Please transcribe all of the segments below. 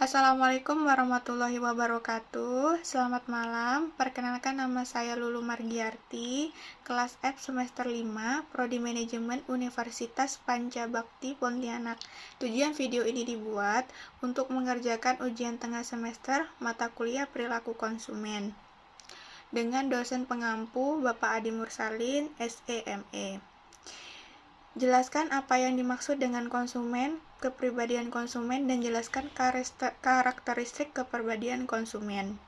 Assalamualaikum warahmatullahi wabarakatuh. Selamat malam. Perkenalkan, nama saya Lulu Margiarti, kelas F semester 5, Prodi Manajemen Universitas Pancabakti Pontianak. Tujuan video ini dibuat untuk mengerjakan ujian tengah semester mata kuliah perilaku konsumen dengan dosen pengampu Bapak Adi Mursalin, SEME. Jelaskan apa yang dimaksud dengan konsumen, kepribadian konsumen, dan jelaskan karakteristik kepribadian konsumen.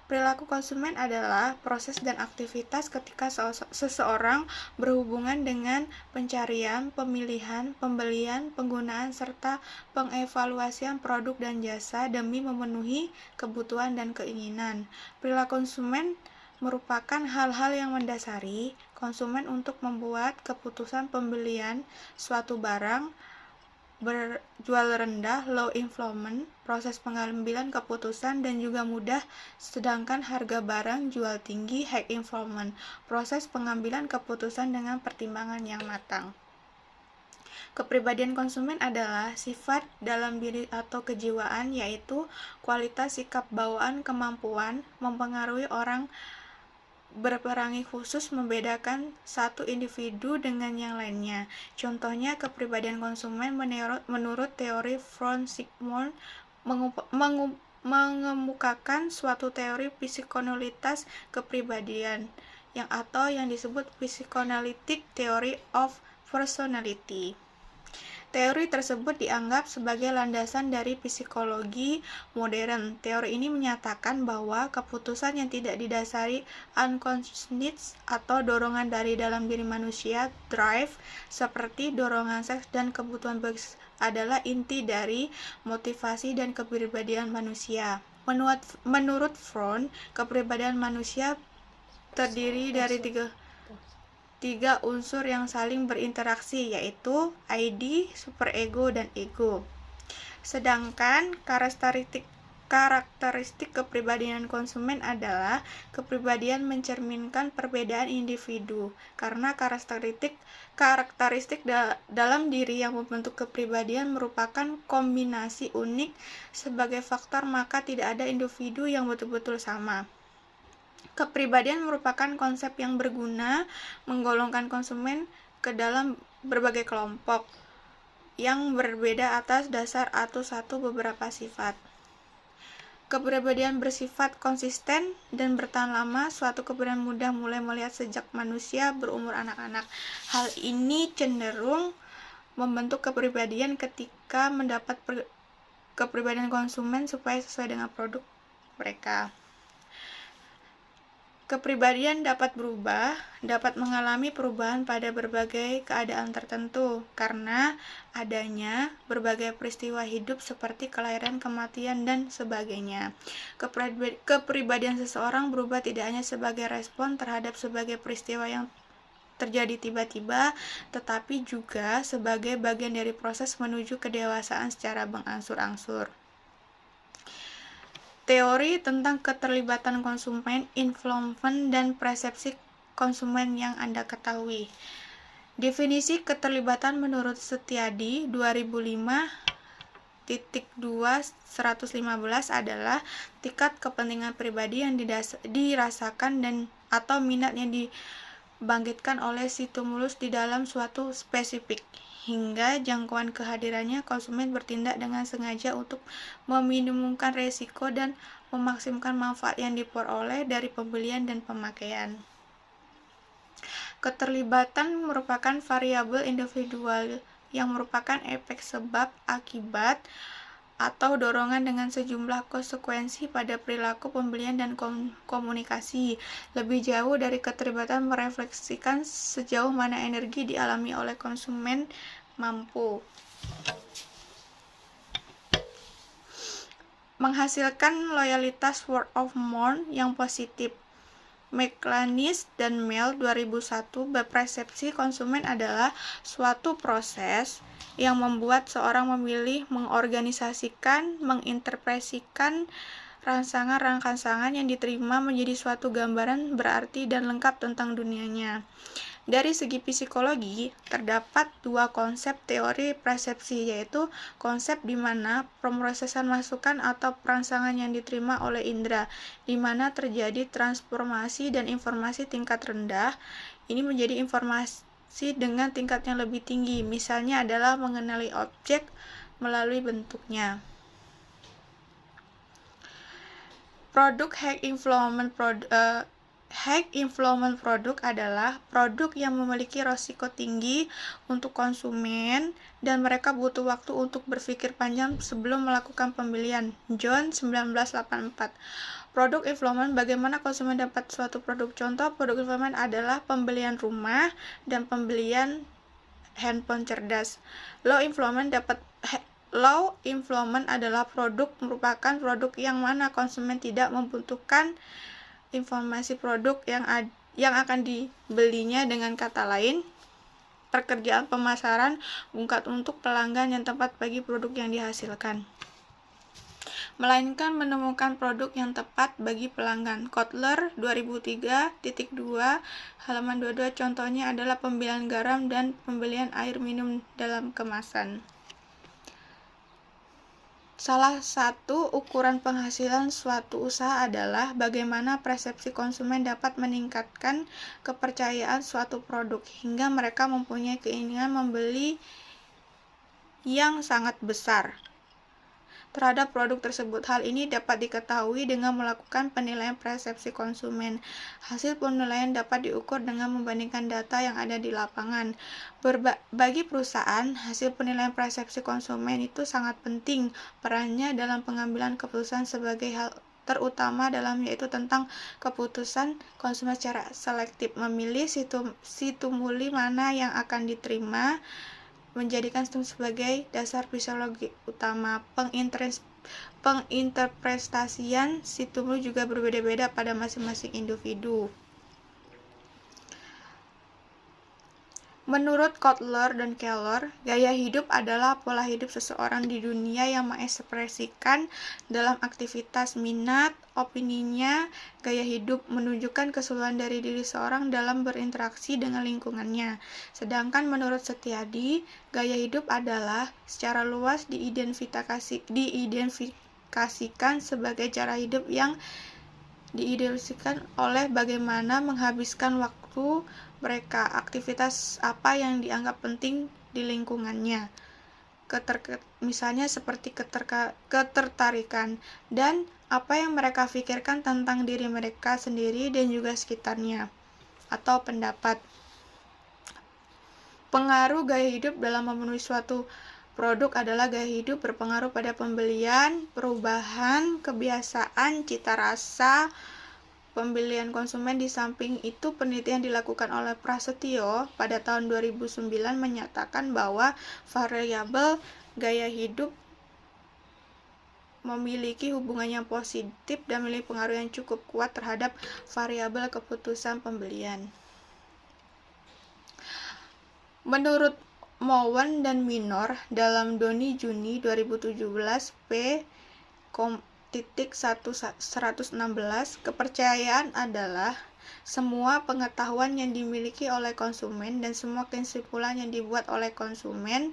Perilaku konsumen adalah proses dan aktivitas ketika seseorang berhubungan dengan pencarian, pemilihan, pembelian, penggunaan, serta pengevaluasian produk dan jasa demi memenuhi kebutuhan dan keinginan. Perilaku konsumen merupakan hal-hal yang mendasari konsumen untuk membuat keputusan pembelian suatu barang, berjual rendah, low inflation, proses pengambilan keputusan, dan juga mudah, sedangkan harga barang jual tinggi, high inflation, proses pengambilan keputusan dengan pertimbangan yang matang. Kepribadian konsumen adalah sifat dalam diri atau kejiwaan, yaitu kualitas sikap bawaan kemampuan mempengaruhi orang berperangi khusus membedakan satu individu dengan yang lainnya. Contohnya, kepribadian konsumen menurut teori von Sigmund mengemukakan suatu teori psikoanalitis kepribadian yang disebut psychoanalytic theory of personality. Teori tersebut dianggap sebagai landasan dari psikologi modern. Teori ini menyatakan bahwa keputusan yang tidak didasari unconscious atau dorongan dari dalam diri manusia, drive, seperti dorongan seks dan kebutuhan biologis, adalah inti dari motivasi dan kepribadian manusia. Menurut Freud, kepribadian manusia terdiri dari tiga unsur yang saling berinteraksi, yaitu ID, superego, dan ego. Sedangkan karakteristik kepribadian konsumen adalah kepribadian mencerminkan perbedaan individu, karena karakteristik dalam diri yang membentuk kepribadian merupakan kombinasi unik sebagai faktor, maka tidak ada individu yang betul-betul sama. Kepribadian merupakan konsep yang berguna menggolongkan konsumen ke dalam berbagai kelompok yang berbeda atas dasar satu beberapa sifat. Kepribadian bersifat konsisten dan bertahan lama. Suatu kepribadian mudah mulai melihat sejak manusia berumur anak-anak. Hal ini cenderung membentuk kepribadian ketika mendapat kepribadian konsumen supaya sesuai dengan produk mereka. Kepribadian dapat berubah, dapat mengalami perubahan pada berbagai keadaan tertentu karena adanya berbagai peristiwa hidup seperti kelahiran, kematian, dan sebagainya. Kepribadian seseorang berubah tidak hanya sebagai respon terhadap sebagai peristiwa yang terjadi tiba-tiba, tetapi juga sebagai bagian dari proses menuju kedewasaan secara berangsur-angsur. Teori tentang keterlibatan konsumen, influence, dan persepsi konsumen yang Anda ketahui. Definisi keterlibatan menurut Setiadi 2005.2.115 adalah tingkat kepentingan pribadi yang dirasakan dan atau minat yang dibangkitkan oleh stimulus di dalam suatu spesifik, hingga jangkauan kehadirannya konsumen bertindak dengan sengaja untuk meminimumkan risiko dan memaksimalkan manfaat yang diperoleh dari pembelian dan pemakaian. Keterlibatan merupakan variabel individual yang merupakan efek sebab akibat atau dorongan dengan sejumlah konsekuensi pada perilaku pembelian dan komunikasi. Lebih jauh dari keterlibatan merefleksikan sejauh mana energi dialami oleh konsumen mampu menghasilkan loyalitas word of mouth yang positif. McLanis dan Mel 2001 berpersepsi konsumen adalah suatu proses yang membuat seorang memilih, mengorganisasikan, menginterpretasikan rangsangan yang diterima menjadi suatu gambaran berarti dan lengkap tentang dunianya. Dari segi psikologi, terdapat dua konsep teori persepsi, yaitu konsep di mana pemrosesan masukan atau rangsangan yang diterima oleh indera, di mana terjadi transformasi dan informasi tingkat rendah, ini menjadi informasi dengan tingkat yang lebih tinggi, misalnya adalah mengenali objek melalui bentuknya. Produk high influence produk adalah produk yang memiliki risiko tinggi untuk konsumen dan mereka butuh waktu untuk berpikir panjang sebelum melakukan pembelian. John 1984. Produk influence, bagaimana konsumen dapat suatu produk. Contoh produk influence adalah pembelian rumah dan pembelian handphone cerdas. Low influence adalah merupakan produk yang mana konsumen tidak membutuhkan informasi produk yang akan dibelinya. Dengan kata lain, pekerjaan pemasaran bukan untuk pelanggan yang tepat bagi produk yang dihasilkan, melainkan menemukan produk yang tepat bagi pelanggan. Kotler 2003.2 halaman 22. Contohnya adalah pembelian garam dan pembelian air minum dalam kemasan. Salah satu ukuran penghasilan suatu usaha adalah bagaimana persepsi konsumen dapat meningkatkan kepercayaan suatu produk hingga mereka mempunyai keinginan membeli yang sangat besar terhadap produk tersebut. Hal ini dapat diketahui dengan melakukan penilaian persepsi konsumen. Hasil penilaian dapat diukur dengan membandingkan data yang ada di lapangan. Bagi perusahaan, hasil penilaian persepsi konsumen itu sangat penting. Perannya dalam pengambilan keputusan sebagai hal terutama dalam yaitu tentang keputusan konsumen secara selektif, memilih stimuli mana yang akan diterima, menjadikan stimulus sebagai dasar psikologi utama. Penginterpretasian stimulus juga berbeda-beda pada masing-masing individu. Menurut Kotler dan Keller, gaya hidup adalah pola hidup seseorang di dunia yang mengekspresikan dalam aktivitas minat, opininya. Gaya hidup menunjukkan keseluruhan dari diri seorang dalam berinteraksi dengan lingkungannya. Sedangkan menurut Setiadi, gaya hidup adalah secara luas diidentifikasikan sebagai cara hidup yang diidentifikasikan oleh bagaimana menghabiskan waktu mereka, aktivitas apa yang dianggap penting di lingkungannya, misalnya seperti ketertarikan, dan apa yang mereka pikirkan tentang diri mereka sendiri dan juga sekitarnya, atau pendapat. Pengaruh gaya hidup dalam memenuhi suatu produk adalah gaya hidup berpengaruh pada pembelian, perubahan, kebiasaan, cita rasa, pembelian konsumen. Di samping itu, penelitian dilakukan oleh Prasetyo pada tahun 2009 menyatakan bahwa variabel gaya hidup memiliki hubungan yang positif dan memiliki pengaruh yang cukup kuat terhadap variabel keputusan pembelian. Menurut Mowen dan Minor dalam Doni Juni 2017 p.116, kepercayaan adalah semua pengetahuan yang dimiliki oleh konsumen dan semua kesimpulan yang dibuat oleh konsumen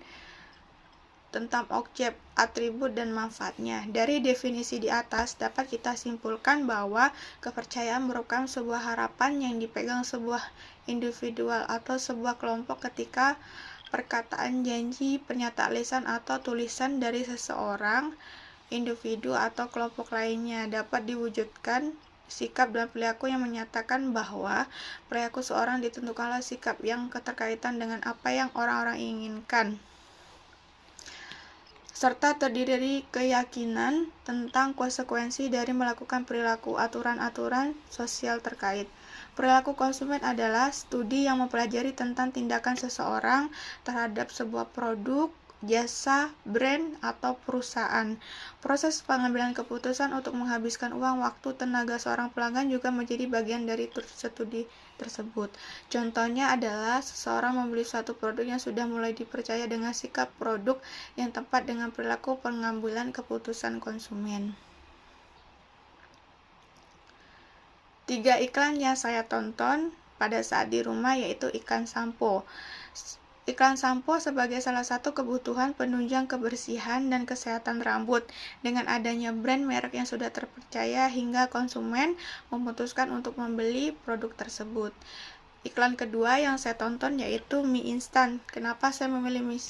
tentang objek, atribut, dan manfaatnya. Dari definisi di atas dapat kita simpulkan bahwa kepercayaan merupakan sebuah harapan yang dipegang sebuah individual atau sebuah kelompok ketika perkataan, janji, pernyataan lisan atau tulisan dari seseorang, individu atau kelompok lainnya dapat diwujudkan sikap dan perilaku yang menyatakan bahwa perilaku seorang ditentukanlah sikap yang keterkaitan dengan apa yang orang-orang inginkan, serta terdiri dari keyakinan tentang konsekuensi dari melakukan perilaku, aturan-aturan sosial terkait. Perilaku konsumen adalah studi yang mempelajari tentang tindakan seseorang terhadap sebuah produk, jasa, brand, atau perusahaan. Proses pengambilan keputusan untuk menghabiskan uang, waktu, tenaga seorang pelanggan juga menjadi bagian dari studi tersebut. Contohnya adalah seseorang membeli suatu produk yang sudah mulai dipercaya dengan sikap produk yang tepat dengan perilaku pengambilan keputusan konsumen. 3 iklan yang saya tonton pada saat di rumah, yaitu iklan sampo. Iklan sampo sebagai salah satu kebutuhan penunjang kebersihan dan kesehatan rambut. Dengan adanya brand merek yang sudah terpercaya hingga konsumen memutuskan untuk membeli produk tersebut. Iklan kedua yang saya tonton yaitu mie instan. Kenapa saya memilih mie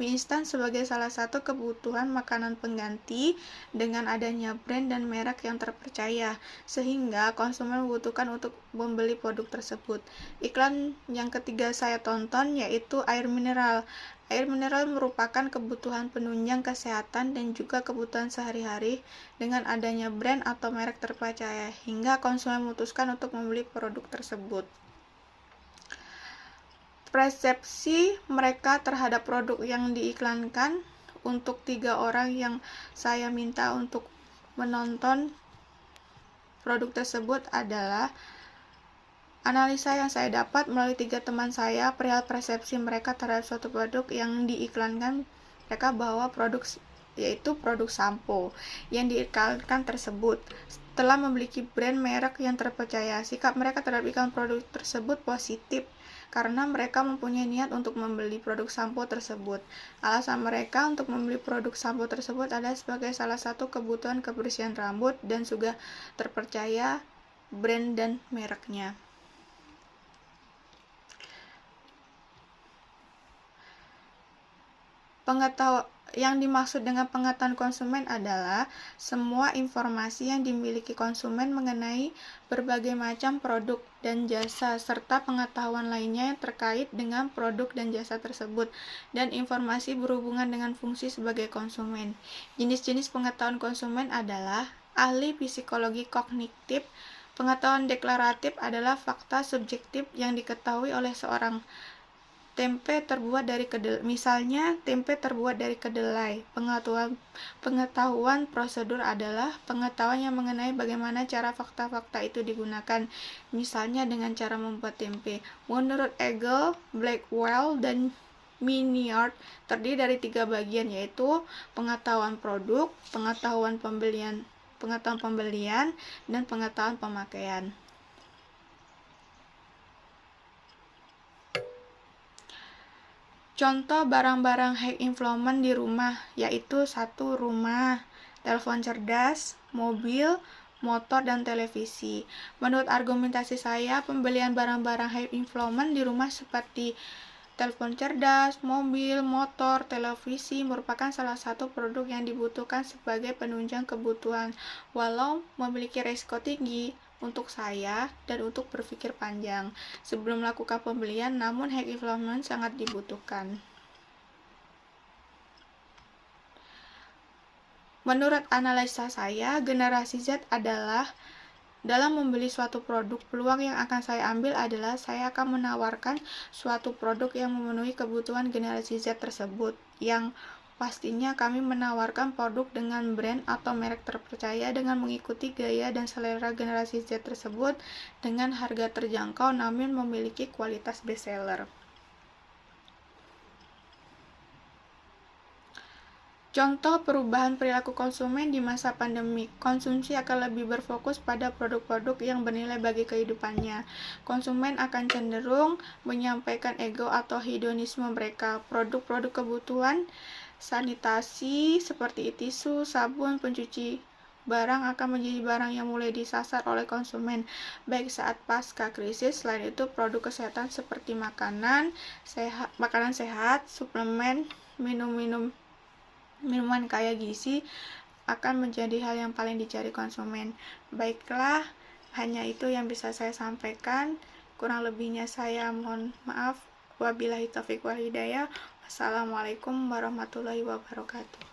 instan sebagai salah satu kebutuhan makanan pengganti dengan adanya brand dan merek yang terpercaya, sehingga konsumen membutuhkan untuk membeli produk tersebut. Iklan yang ketiga saya tonton yaitu air mineral. Air mineral merupakan kebutuhan penunjang kesehatan dan juga kebutuhan sehari-hari dengan adanya brand atau merek terpercaya, hingga konsumen memutuskan untuk membeli produk tersebut. Persepsi mereka terhadap produk yang diiklankan. Untuk 3 orang yang saya minta untuk menonton produk tersebut adalah analisa yang saya dapat melalui 3 teman saya perihal persepsi mereka terhadap suatu produk yang diiklankan mereka bahwa yaitu produk sampo yang diiklankan tersebut telah memiliki brand merek yang terpercaya. Sikap mereka terhadap iklan produk tersebut positif karena mereka mempunyai niat untuk membeli produk sampo tersebut. Alasan mereka untuk membeli produk sampo tersebut adalah sebagai salah satu kebutuhan kebersihan rambut dan juga terpercaya brand dan mereknya. Yang dimaksud dengan pengetahuan konsumen adalah semua informasi yang dimiliki konsumen mengenai berbagai macam produk dan jasa, serta pengetahuan lainnya yang terkait dengan produk dan jasa tersebut, dan informasi berhubungan dengan fungsi sebagai konsumen. Jenis-jenis pengetahuan konsumen adalah ahli psikologi kognitif. Pengetahuan deklaratif adalah fakta subjektif yang diketahui oleh seorang. Tempe terbuat dari kedelai. Misalnya, tempe terbuat dari kedelai. Pengetahuan prosedur adalah pengetahuan yang mengenai bagaimana cara fakta-fakta itu digunakan. Misalnya dengan cara membuat tempe. Menurut Hegel, Blackwell, dan Minyard, terdiri dari 3 bagian, yaitu pengetahuan produk, pengetahuan pembelian, dan pengetahuan pemakaian. Contoh barang-barang high influence di rumah, yaitu 1. Rumah, telepon cerdas, mobil, motor, dan televisi. Menurut argumentasi saya, pembelian barang-barang high influence di rumah seperti telepon cerdas, mobil, motor, televisi merupakan salah satu produk yang dibutuhkan sebagai penunjang kebutuhan, walau memiliki risiko tinggi untuk saya dan untuk berpikir panjang sebelum melakukan pembelian, namun high influence sangat dibutuhkan. Menurut analisa saya, generasi Z adalah dalam membeli suatu produk, peluang yang akan saya ambil adalah saya akan menawarkan suatu produk yang memenuhi kebutuhan generasi Z tersebut, yang pastinya kami menawarkan produk dengan brand atau merek terpercaya dengan mengikuti gaya dan selera generasi Z tersebut dengan harga terjangkau namun memiliki kualitas bestseller. Contoh perubahan perilaku konsumen di masa pandemi. Konsumsi akan lebih berfokus pada produk-produk yang bernilai bagi kehidupannya. Konsumen akan cenderung menyampaikan ego atau hedonisme mereka. Produk-produk kebutuhan sanitasi seperti tisu, sabun, pencuci barang akan menjadi barang yang mulai disasar oleh konsumen, baik saat pasca krisis. Selain itu, produk kesehatan seperti makanan sehat, suplemen, minuman kaya gizi akan menjadi hal yang paling dicari konsumen. Baiklah, hanya itu yang bisa saya sampaikan. Kurang lebihnya saya mohon maaf. Wabillahi taufiq wal hidayah. Wassalamualaikum warahmatullahi wabarakatuh.